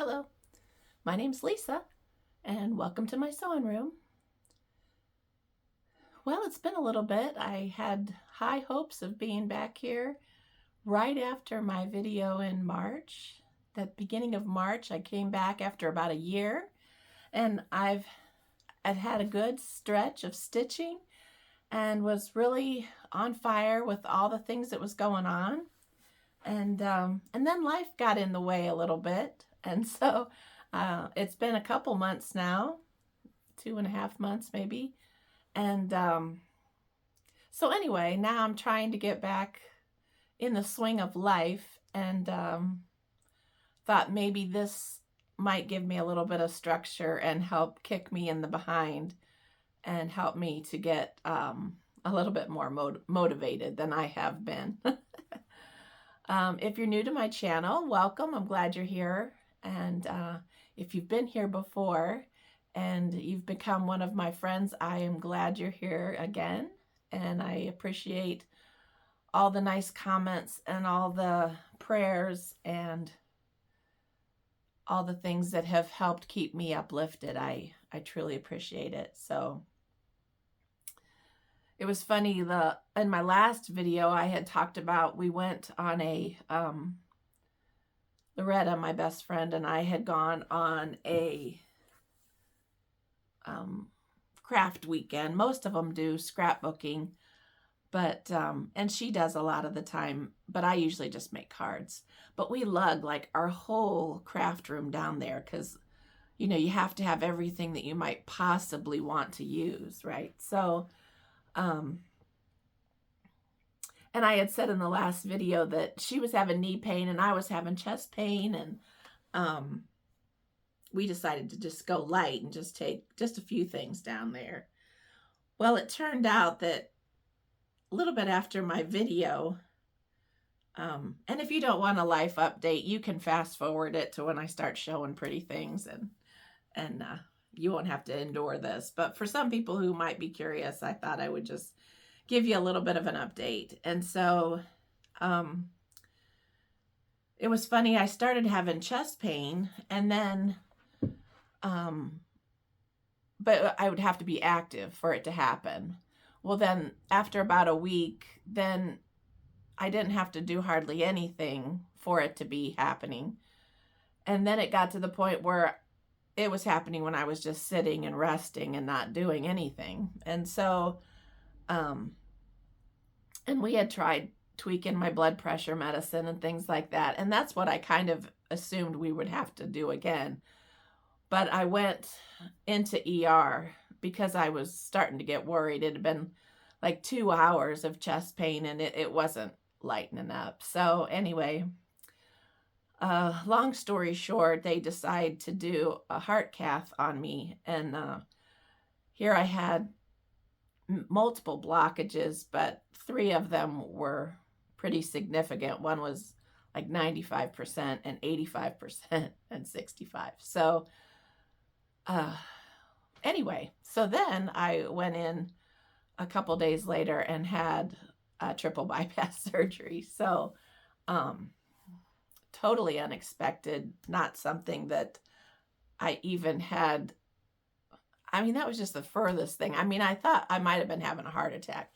Hello, my name's Lisa, and welcome to my sewing room. Well, it's been a little bit. I had high hopes of being back here right after my video in March. That beginning of March, I came back after about a year, and I've had a good stretch of stitching and was really on fire with all the things that was going on. And then life got in the way a little bit, and so it's been a couple months now, 2.5 months maybe. And so anyway, now I'm trying to get back in the swing of life, and thought maybe this might give me a little bit of structure and help kick me in the behind and help me to get a little bit more motivated than I have been. If you're new to my channel, welcome. I'm glad you're here. And if you've been here before and you've become one of my friends, I am glad you're here again. And I appreciate all the nice comments and all the prayers and all the things that have helped keep me uplifted. I truly appreciate it. So it was funny, in my last video I had talked about, we went on a Loretta, my best friend, and I had gone on a craft weekend. Most of them do scrapbooking, but and she does a lot of the time, but I usually just make cards. But we lug like our whole craft room down there because, you know, you have to have everything that you might possibly want to use, right? So and I had said in the last video that she was having knee pain and I was having chest pain, and we decided to just go light and just take just a few things down there. Well, it turned out that a little bit after my video, and if you don't want a life update, you can fast forward it to when I start showing pretty things, and you won't have to endure this. But for some people who might be curious, I thought I would just give you a little bit of an update. And so it was funny, I started having chest pain, and then but I would have to be active for it to happen. Well, then after about a week, then I didn't have to do hardly anything for it to be happening. And then it got to the point where it was happening when I was just sitting and resting and not doing anything. And so, and we had tried tweaking my blood pressure medicine and things like that. And that's what I kind of assumed we would have to do again. But I went into ER because I was starting to get worried. It had been like 2 hours of chest pain, and it wasn't lightening up. So anyway, long story short, they decide to do a heart cath on me. And here I had multiple blockages, but 3 of them were pretty significant. One was like 95% and 85% and 65%. So anyway, so then I went in a couple days later and had a triple bypass surgery. So totally unexpected, not something that I even had. I mean, that was just the furthest thing. I mean, I thought I might have been having a heart attack,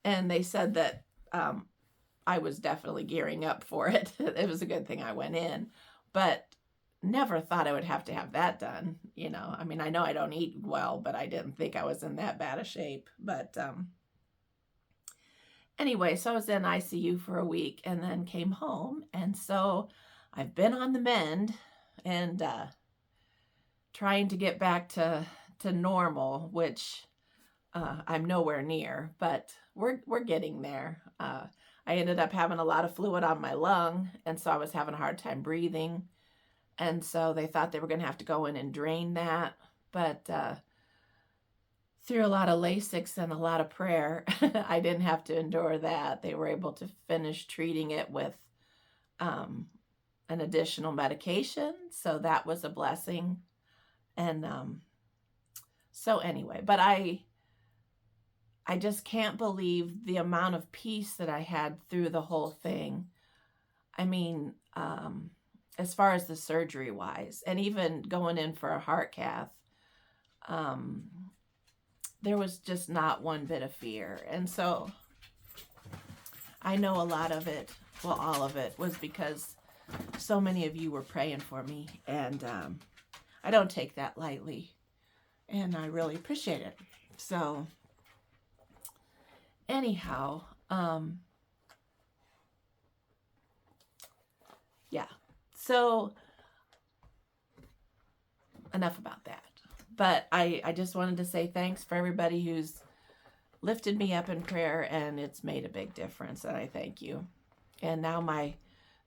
and they said that I was definitely gearing up for it. It was a good thing I went in, but never thought I would have to have that done. You know, I mean, I know I don't eat well, but I didn't think I was in that bad a shape. But anyway, so I was in ICU for a week and then came home. And so I've been on the mend and trying to get back to normal, which I'm nowhere near, but we're getting there. I ended up having a lot of fluid on my lung, and so I was having a hard time breathing. And so they thought they were going to have to go in and drain that. But through a lot of Lasix and a lot of prayer, I didn't have to endure that. They were able to finish treating it with an additional medication. So that was a blessing. And so anyway, but I just can't believe the amount of peace that I had through the whole thing. I mean, as far as the surgery wise, and even going in for a heart cath, there was just not one bit of fear. And so I know a lot of it, well, all of it was because so many of you were praying for me, and I don't take that lightly, and I really appreciate it. So anyhow, yeah, so enough about that. But I just wanted to say thanks for everybody who's lifted me up in prayer, and it's made a big difference, and I thank you. And now my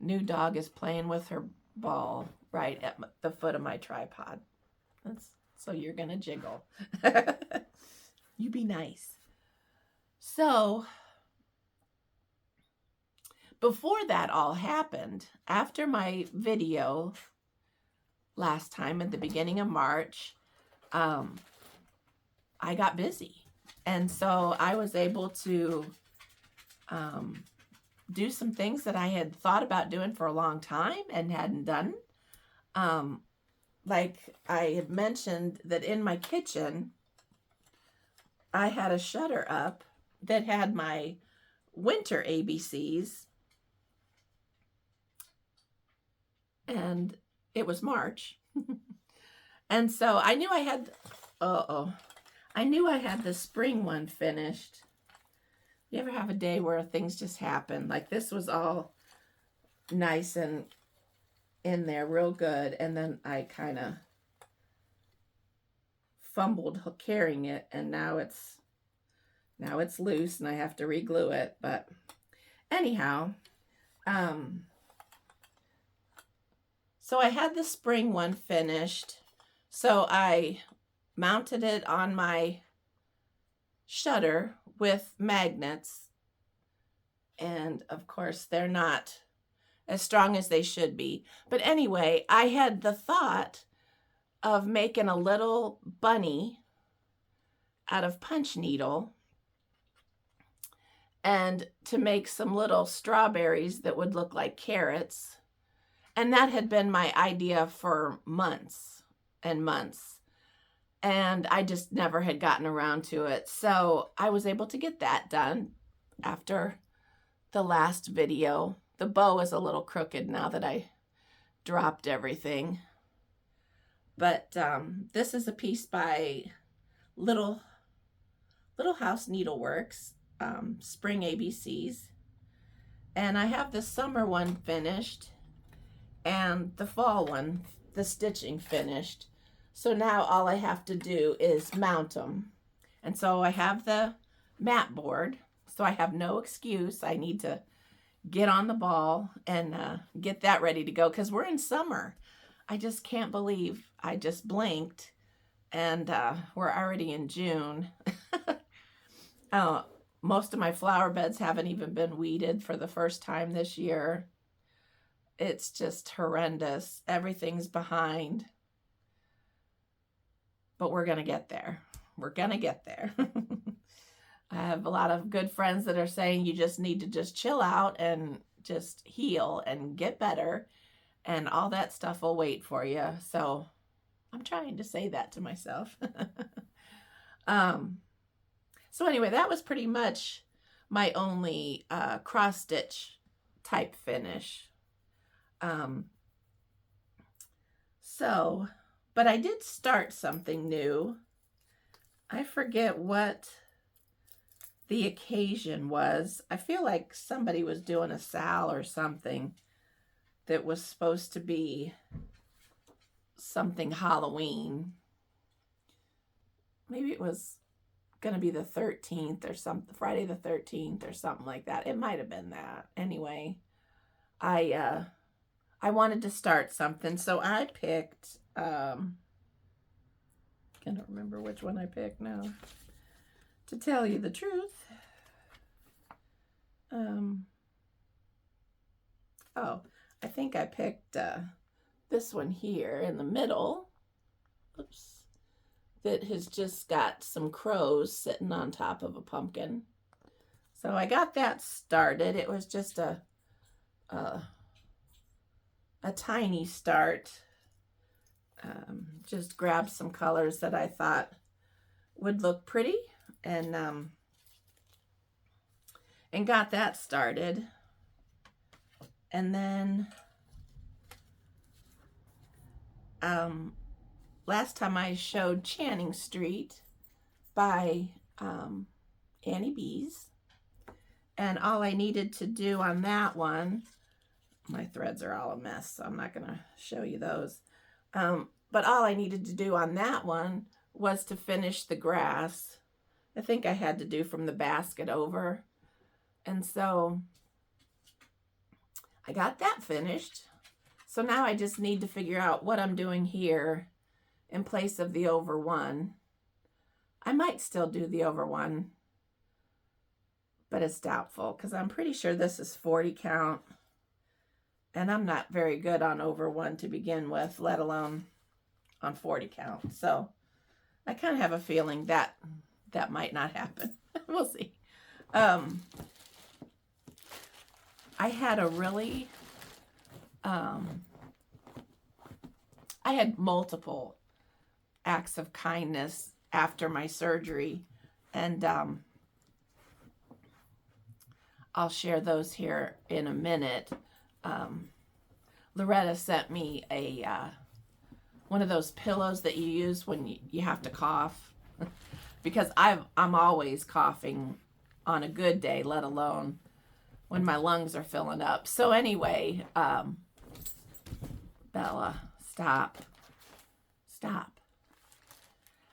new dog is playing with her ball right at the foot of my tripod. So you're gonna jiggle. You be nice. So before that all happened, after my video last time at the beginning of March, I got busy. And so I was able to do some things that I had thought about doing for a long time and hadn't done. Like I had mentioned that in my kitchen, I had a shutter up that had my winter ABCs. And it was March. And so I knew I had, I knew I had the spring one finished. You ever have a day where things just happen? Like this was all nice and in there real good, and then I kind of fumbled carrying it, and now it's loose and I have to re-glue it. But anyhow, so I had the spring one finished. So I mounted it on my shutter with magnets. And of course, they're not as strong as they should be. But anyway, I had the thought of making a little bunny out of punch needle and to make some little strawberries that would look like carrots. And that had been my idea for months and months. And I just never had gotten around to it. So I was able to get that done after the last video. The bow is a little crooked now that I dropped everything. But this is a piece by Little House Needleworks, Spring ABCs. And I have the summer one finished and the fall one, the stitching finished. So now all I have to do is mount them. And so I have the mat board, so I have no excuse. I need to get on the ball and get that ready to go because we're in summer. I just can't believe I just blinked and we're already in June. Most of my flower beds haven't even been weeded for the first time this year. It's just horrendous. Everything's behind. But we're going to get there. We're going to get there. I have a lot of good friends that are saying you just need to just chill out and just heal and get better. And all that stuff will wait for you. So I'm trying to say that to myself. So anyway, that was pretty much my only cross stitch type finish. But I did start something new. I forget what the occasion was. I feel like somebody was doing a sale or something that was supposed to be something Halloween. Maybe it was going to be the 13th or something, Friday the 13th or something like that. It might have been that. Anyway, I wanted to start something, so I picked, can't remember which one I picked now, to tell you the truth. I think I picked this one here in the middle. Oops. That has just got some crows sitting on top of a pumpkin. So I got that started. It was just a a tiny start. Just grabbed some colors that I thought would look pretty, and got that started. And then last time I showed Channing Street by Annie B's, and all I needed to do on that one, my threads are all a mess, so I'm not going to show you those. But all I needed to do on that one was to finish the grass. I think I had to do from the basket over. And so I got that finished. So now I just need to figure out what I'm doing here in place of the over one. I might still do the over one, but it's doubtful because I'm pretty sure this is 40 count. And I'm not very good on over one to begin with, let alone on 40 count. So I kind of have a feeling that that might not happen. We'll see. I had a really, I had multiple acts of kindness after my surgery, and I'll share those here in a minute. Loretta sent me a one of those pillows that you use when you have to cough, because I'm always coughing on a good day, let alone when my lungs are filling up. So anyway, Bella, stop.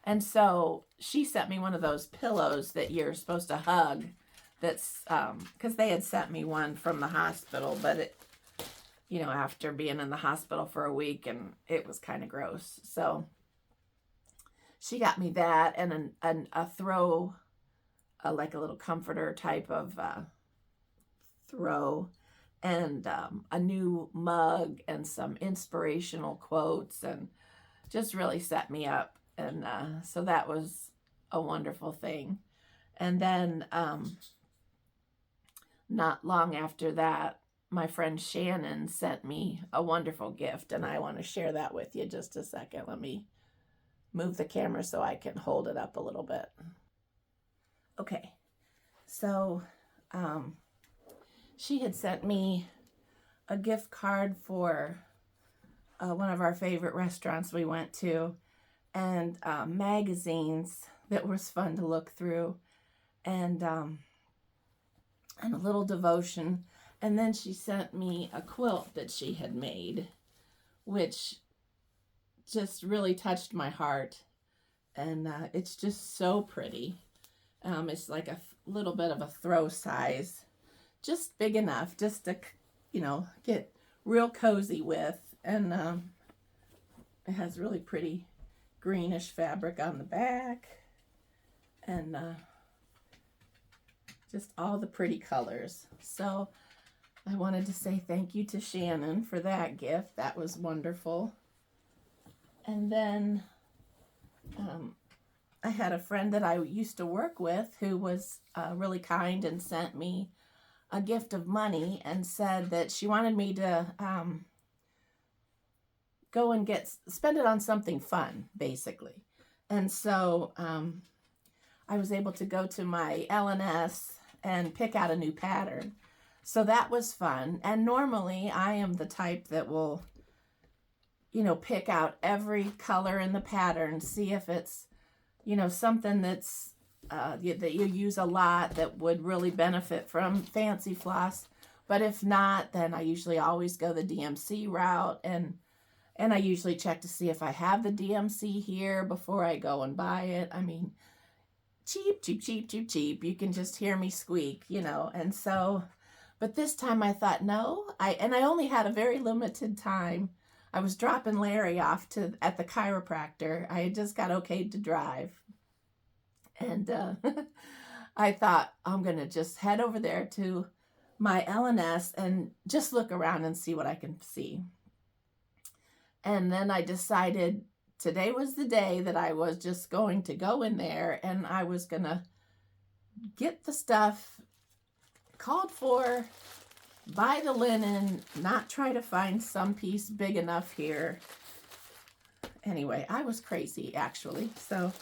And so she sent me one of those pillows that you're supposed to hug. That's because they had sent me one from the hospital, but it, you know, after being in the hospital for a week, and it was kind of gross. So she got me that, and a throw, like a little comforter type of throw, and a new mug and some inspirational quotes, and just really set me up. And so that was a wonderful thing. And then not long after that, my friend Shannon sent me a wonderful gift, and I want to share that with you. Just a second. Let me move the camera so I can hold it up a little bit. Okay, so she had sent me a gift card for one of our favorite restaurants we went to, and magazines that was fun to look through, and a little devotion. And then she sent me a quilt that she had made, which just really touched my heart. And it's just so pretty. It's like a little bit of a throw size, just big enough just to, you know, get real cozy with. And it has really pretty greenish fabric on the back, and just all the pretty colors. So I wanted to say thank you to Shannon for that gift. That was wonderful. And then I had a friend that I used to work with who was really kind and sent me a gift of money and said that she wanted me to go and spend it on something fun, basically. And so I was able to go to my L&S and pick out a new pattern. So that was fun. And normally I am the type that will, you know, pick out every color in the pattern, see if it's, you know, something that's that you use a lot that would really benefit from fancy floss. But if not, then I usually always go the DMC route, and I usually check to see if I have the DMC here before I go and buy it. I mean, cheap. You can just hear me squeak, you know. And so, but this time I thought, no, I only had a very limited time. I was dropping Larry off at the chiropractor. I had just got okayed to drive. And I thought, I'm going to just head over there to my L&S and just look around and see what I can see. And then I decided today was the day that I was just going to go in there, and I was going to get the stuff called for buy the linen, not try to find some piece big enough here. Anyway, I was crazy actually. So,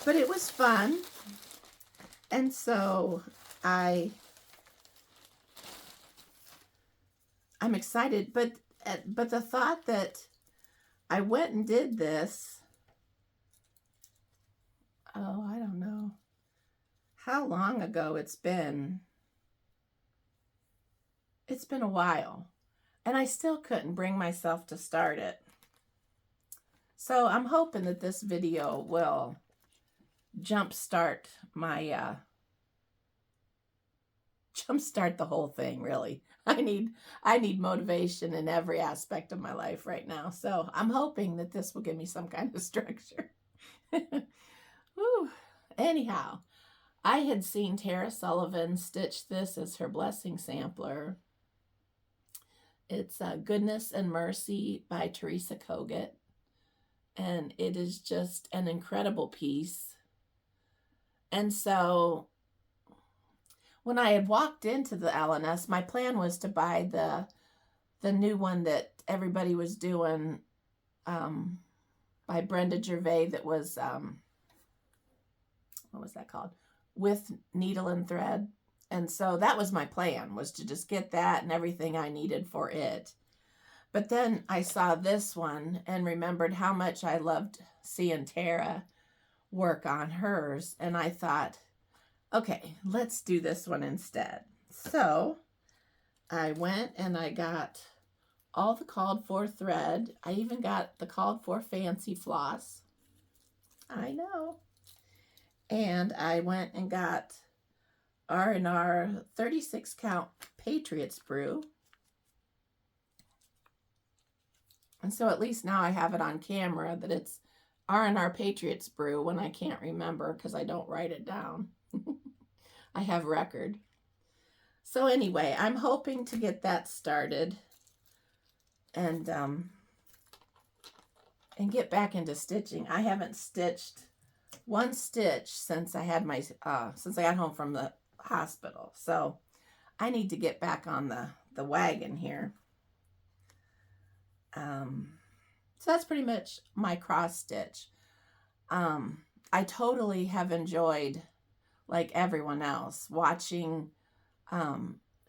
but it was fun. And so I'm excited, but the thought that I went and did this, oh, I don't know how long ago it's been. It's been a while, and I still couldn't bring myself to start it. So I'm hoping that this video will jumpstart my, jumpstart the whole thing, really. I need motivation in every aspect of my life right now. So I'm hoping that this will give me some kind of structure. Whew. Anyhow, I had seen Tara Sullivan stitch this as her blessing sampler. It's Goodness and Mercy by Teresa Kogut. And it is just an incredible piece. And so when I had walked into the L&S, my plan was to buy the new one that everybody was doing by Brenda Gervais that was, what was that called? With Needle and Thread. And so that was my plan, was to just get that and everything I needed for it. But then I saw this one and remembered how much I loved seeing Tara work on hers. And I thought, okay, let's do this one instead. So I went and I got all the called for thread. I even got the called for fancy floss. I know. And I went and got R&R 36 count Patriot Sprue. And so at least now I have it on camera that it's R&R Patriot Sprue when I can't remember because I don't write it down. I have record. So anyway, I'm hoping to get that started and get back into stitching. I haven't stitched one stitch since I had my since I got home from the hospital. So I need to get back on the wagon here. So that's pretty much my cross stitch. I totally have enjoyed, like everyone else, watching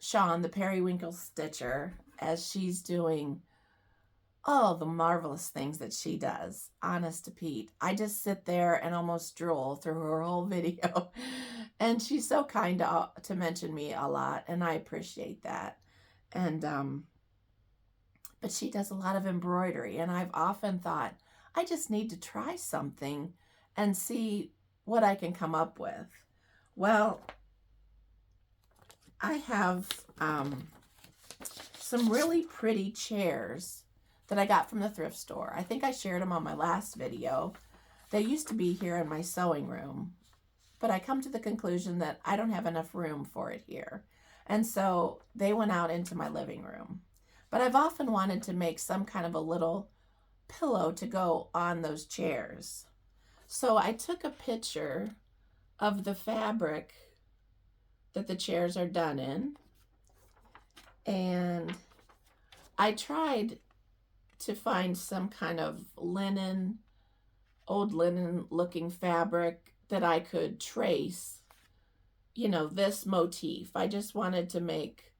Shawn, the periwinkle stitcher, as she's doing all the marvelous things that she does. Honest to Pete, I just sit there and almost drool through her whole video. And she's so kind to mention me a lot, and I appreciate that. And but she does a lot of embroidery, and I've often thought, I just need to try something and see what I can come up with. Well, I have some really pretty chairs that I got from the thrift store. I think I shared them on my last video. They used to be here in my sewing room, but I come to the conclusion that I don't have enough room for it here. And so they went out into my living room. But I've often wanted to make some kind of a little pillow to go on those chairs. So I took a picture of the fabric that the chairs are done in, and I tried to find some kind of linen, old linen looking fabric that I could trace, you know, this motif. I just wanted to make,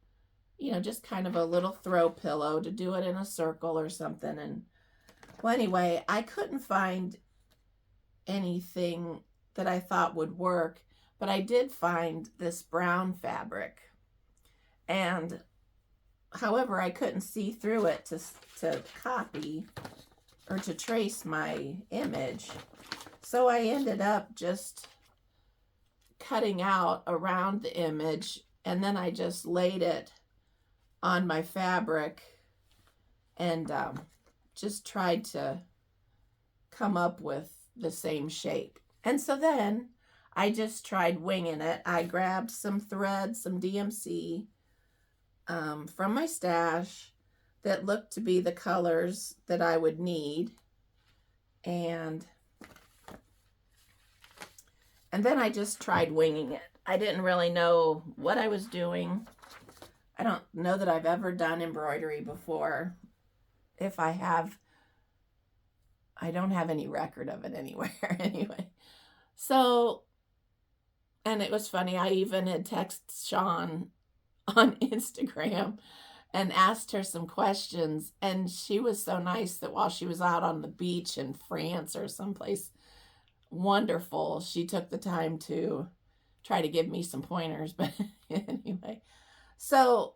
you know, just kind of a little throw pillow to do it in a circle or something. And well, anyway, I couldn't find anything that I thought would work, but I did find this brown fabric. And however, I couldn't see through it to copy or to trace my image. So I ended up just cutting out around the image, and then I just laid it on my fabric and just tried to come up with the same shape. And so then I just tried winging it. I grabbed some thread, some DMC from my stash that looked to be the colors that I would need. And then I just tried winging it. I didn't really know what I was doing. I don't know that I've ever done embroidery before. If I have, I don't have any record of it anywhere anyway. So, and it was funny, I even had texted Sean on Instagram and asked her some questions, and she was so nice that while she was out on the beach in France or someplace wonderful, she took the time to try to give me some pointers. But anyway, so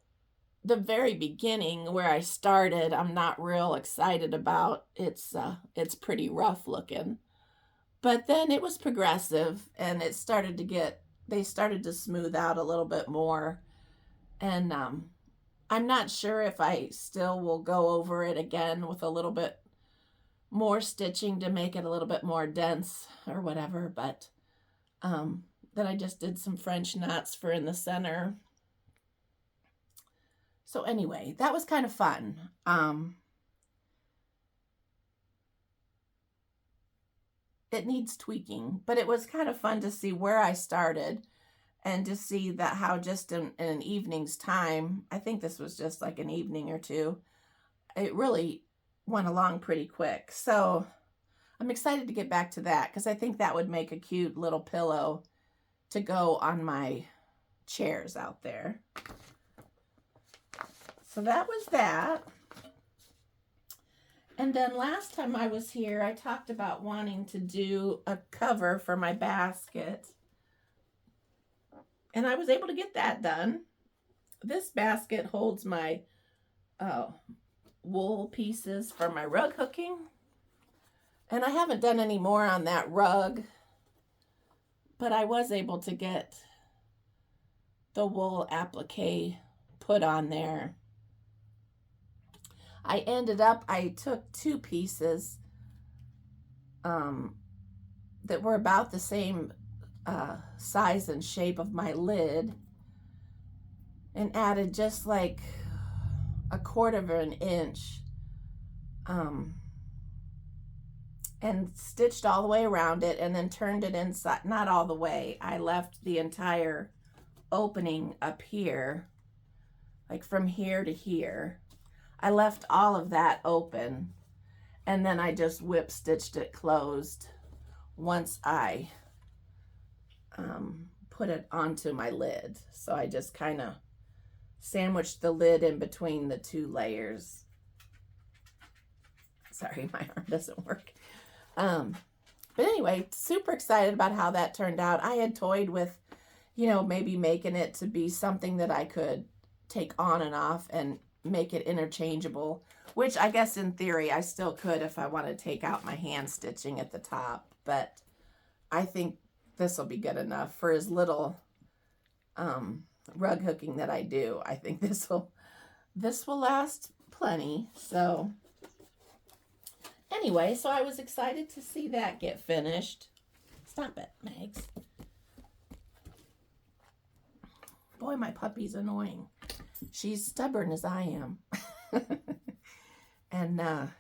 the very beginning where I started, I'm not real excited about. It's pretty rough looking. But then it was progressive, and it started to get, they started to smooth out a little bit more. And I'm not sure if I still will go over it again with a little bit more stitching to make it a little bit more dense or whatever. But then I just did some French knots for in the center. So anyway, that was kind of fun. It needs tweaking, but it was kind of fun to see where I started and to see that how just in an evening's time, I think this was just like an evening or two, it really went along pretty quick. So I'm excited to get back to that because I think that would make a cute little pillow to go on my chairs out there. So that was that. And then last time I was here, I talked about wanting to do a cover for my basket. And I was able to get that done. This basket holds my wool pieces for my rug hooking. And I haven't done any more on that rug, but I was able to get the wool applique put on there. I took two pieces that were about the same size and shape of my lid and added just like 1/4 of an inch and stitched all the way around it and then turned it inside. Not all the way. I left the entire opening up here, like from here to here. I left all of that open, and then I just whip stitched it closed once I put it onto my lid. So I just kind of sandwiched the lid in between the two layers. Sorry, my arm doesn't work. But anyway, super excited about how that turned out. I had toyed with, you know, maybe making it to be something that I could take on and off and make it interchangeable, which I guess in theory I still could if I want to take out my hand stitching at the top. But I think this will be good enough for as little rug hooking that I do. I think this will last plenty. So anyway, so I was excited to see that get finished. Stop it, Megs. Boy, my puppy's annoying. She's stubborn as I am. And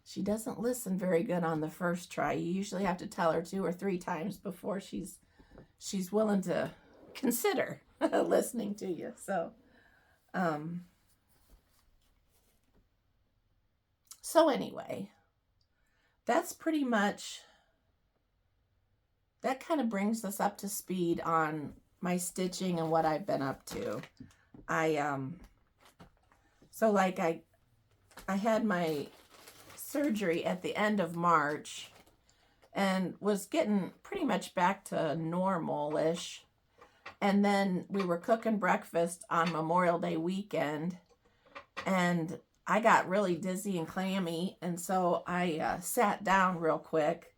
she doesn't listen very good on the first try. You usually have to tell her 2 or 3 times before she's willing to consider listening to you. So anyway, that's pretty much, that kind of brings us up to speed on my stitching and what I've been up to. So like I had my surgery at the end of March and was getting pretty much back to normal-ish. And then we were cooking breakfast on Memorial Day weekend, and I got really dizzy and clammy, and so I sat down real quick,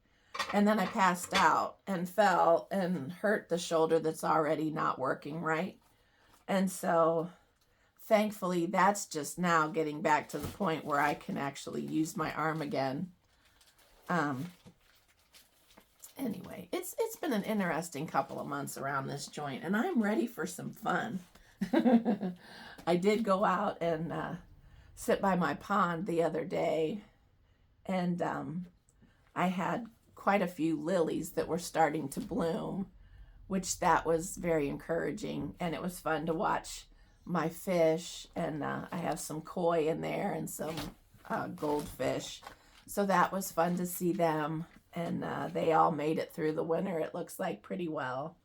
and then I passed out and fell and hurt the shoulder that's already not working right. And so thankfully that's just now getting back to the point where I can actually use my arm again. Anyway, it's been an interesting couple of months around this joint, and I'm ready for some fun. I did go out and sit by my pond the other day, and I had quite a few lilies that were starting to bloom, which that was very encouraging, and it was fun to watch my fish, and I have some koi in there and some goldfish. So that was fun to see them, and they all made it through the winter, it looks like, pretty well.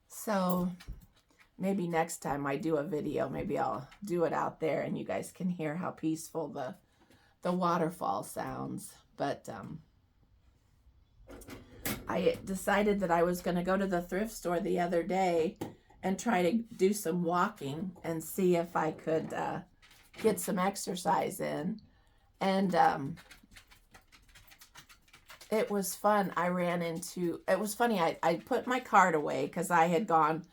So maybe next time I do a video, maybe I'll do it out there and you guys can hear how peaceful the waterfall sounds. But I decided that I was going to go to the thrift store the other day and try to do some walking and see if I could get some exercise in. And it was fun. It was funny, I put my cart away because I had gone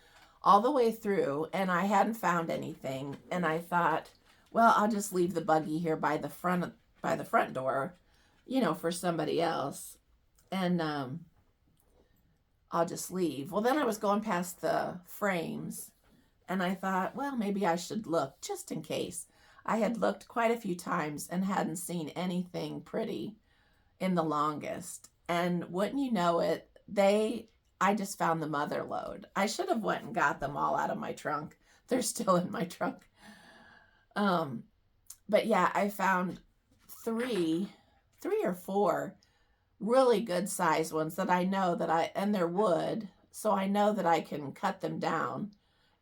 all the way through and I hadn't found anything. And I thought, well, I'll just leave the buggy here by the front door, you know, for somebody else. And I'll just leave. Well, then I was going past the frames and I thought, well, maybe I should look just in case. I had looked quite a few times and hadn't seen anything pretty in the longest. And wouldn't you know it, I just found the mother load. I should have went and got them all out of my trunk. They're still in my trunk. But yeah, I found three or four really good size ones that I know that and they're wood, so I know that I can cut them down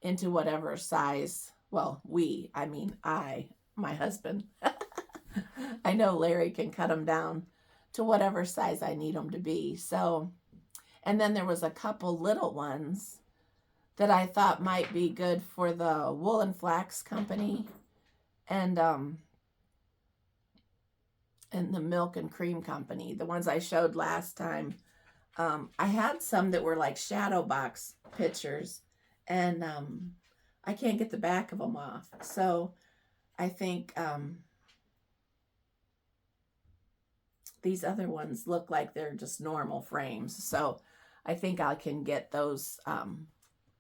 into whatever size. Well, my husband, I know Larry can cut them down to whatever size I need them to be. So, and then there was a couple little ones that I thought might be good for the Wool and Flax Company and the Milk and Cream Company, the ones I showed last time. I had some that were like shadow box pictures, and I can't get the back of them off. So I think these other ones look like they're just normal frames. So I think I can get those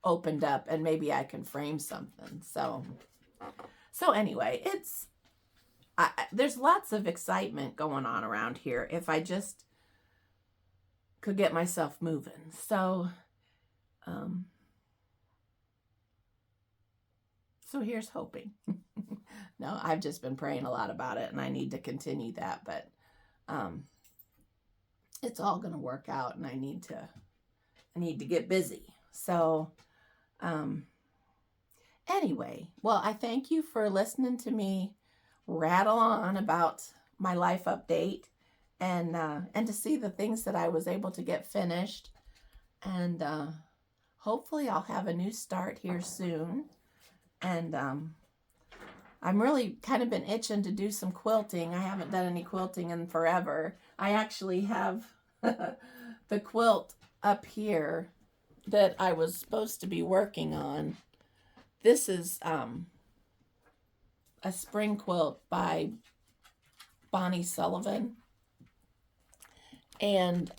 opened up and maybe I can frame something. So anyway, there's lots of excitement going on around here if I just could get myself moving. So here's hoping. No, I've just been praying a lot about it and I need to continue that, but it's all going to work out and I need to get busy. So anyway, well, I thank you for listening to me rattle on about my life update and to see the things that I was able to get finished. And hopefully I'll have a new start here soon. And I'm really kind of been itching to do some quilting. I haven't done any quilting in forever. I actually have the quilt up here that I was supposed to be working on. This is a spring quilt by Bonnie Sullivan. And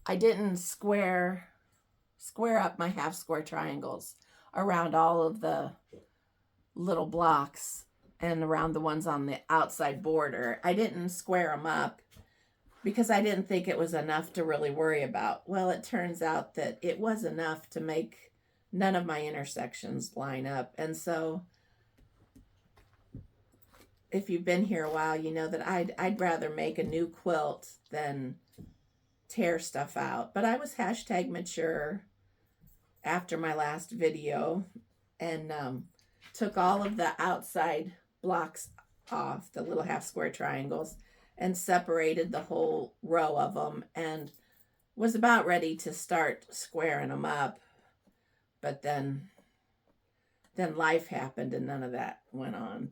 I didn't square up my half square triangles around all of the little blocks and around the ones on the outside border. I didn't square them up because I didn't think it was enough to really worry about. Well, it turns out that it was enough to make none of my intersections line up. And so if you've been here a while, you know that I'd rather make a new quilt than tear stuff out. But I was #mature after my last video and took all of the outside blocks off, the little half square triangles, and separated the whole row of them and was about ready to start squaring them up. But then life happened and none of that went on.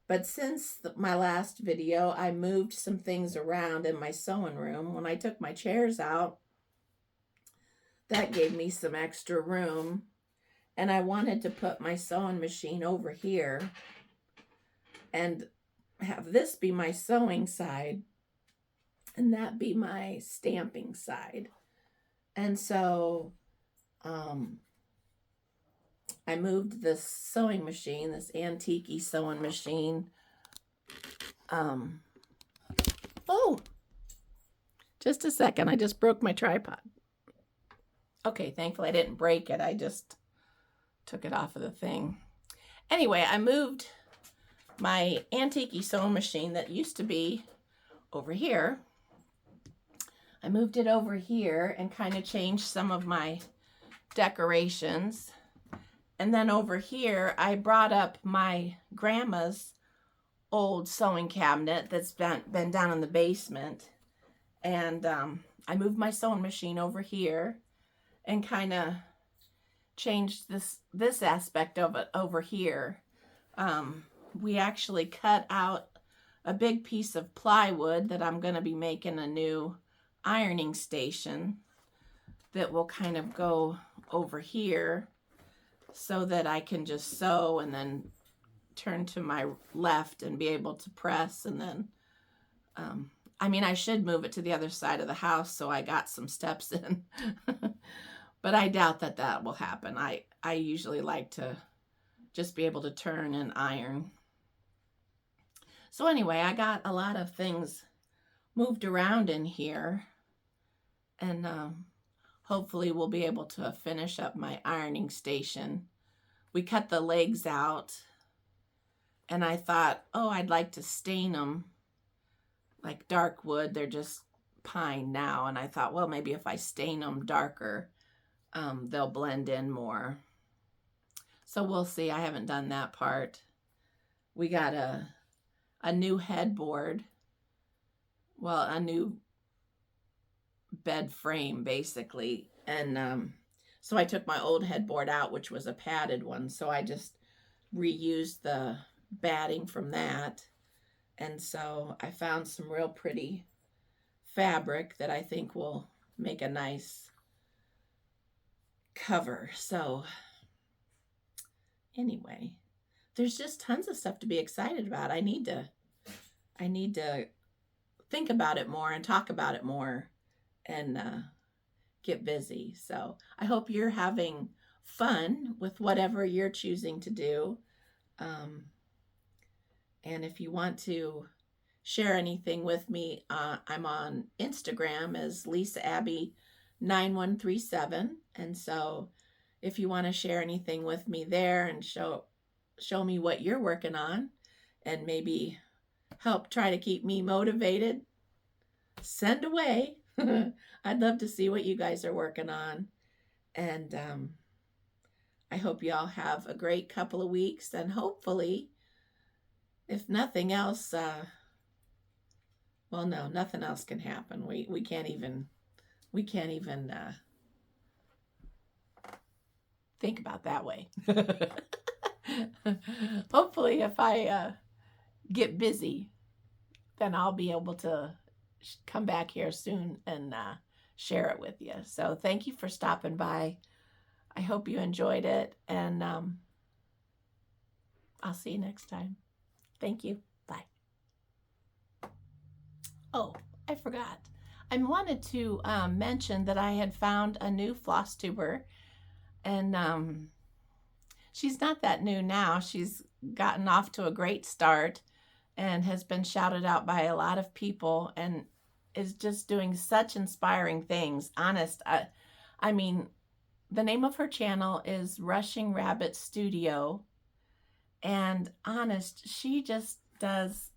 But since my last video, I moved some things around in my sewing room. When I took my chairs out, that gave me some extra room. And I wanted to put my sewing machine over here and have this be my sewing side and that be my stamping side. And so I moved this sewing machine, this antique sewing machine. Oh, just a second. I just broke my tripod. Okay, thankfully I didn't break it. I just took it off of the thing. Anyway, I moved my antique sewing machine that used to be over here. I moved it over here and kind of changed some of my decorations. And then over here, I brought up my grandma's old sewing cabinet that's been down in the basement. And I moved my sewing machine over here and kind of changed this aspect of it over here. We actually cut out a big piece of plywood that I'm going to be making a new ironing station that will kind of go over here so that I can just sew and then turn to my left and be able to press. And then I mean, I should move it to the other side of the house so I got some steps in. But I doubt that that will happen. I usually like to just be able to turn and iron. So anyway, I got a lot of things moved around in here. And hopefully we'll be able to finish up my ironing station. We cut the legs out. And I thought, oh, I'd like to stain them like dark wood. They're just pine now. And I thought, well, maybe if I stain them darker, they'll blend in more. So we'll see. I haven't done that part. We got a new headboard. Well, a new bed frame, basically. And so I took my old headboard out, which was a padded one. So I just reused the batting from that. And so I found some real pretty fabric that I think will make a nice cover. So anyway, there's just tons of stuff to be excited about. I need to think about it more and talk about it more and get busy. So I hope you're having fun with whatever you're choosing to do. And if you want to share anything with me, I'm on Instagram as LisaAbby9137. And so if you want to share anything with me there and show me what you're working on and maybe help try to keep me motivated, send away. I'd love to see what you guys are working on. And I hope you all have a great couple of weeks, and hopefully, if nothing else, well, no, nothing else can happen. We can't even think about that way. Hopefully, if I get busy, then I'll be able to come back here soon and share it with you. So thank you for stopping by. I hope you enjoyed it, and I'll see you next time. Thank you. Bye. Oh, I forgot. I wanted to mention that I had found a new Flosstuber, and she's not that new now. She's gotten off to a great start and has been shouted out by a lot of people and is just doing such inspiring things. Honest, I mean, the name of her channel is Rushing Rabbit Studio. And honest, she just does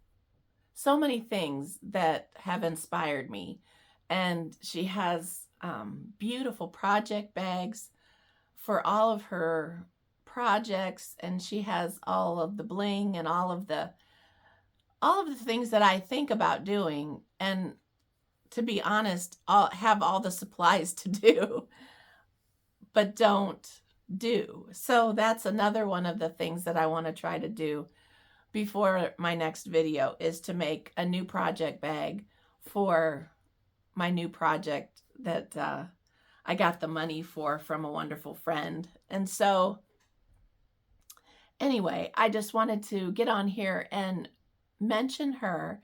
so many things that have inspired me. And she has beautiful project bags for all of her projects. And she has all of the bling and all of the things that I think about doing. And to be honest, I'll have all the supplies to do, but don't do. So that's another one of the things that I want to try to do before my next video, is to make a new project bag for my new project that I got the money for from a wonderful friend. And so anyway, I just wanted to get on here and mention her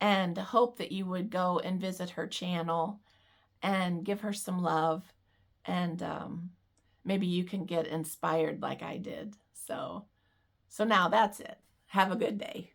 and hope that you would go and visit her channel and give her some love, and maybe you can get inspired like I did. So now that's it. Have a good day.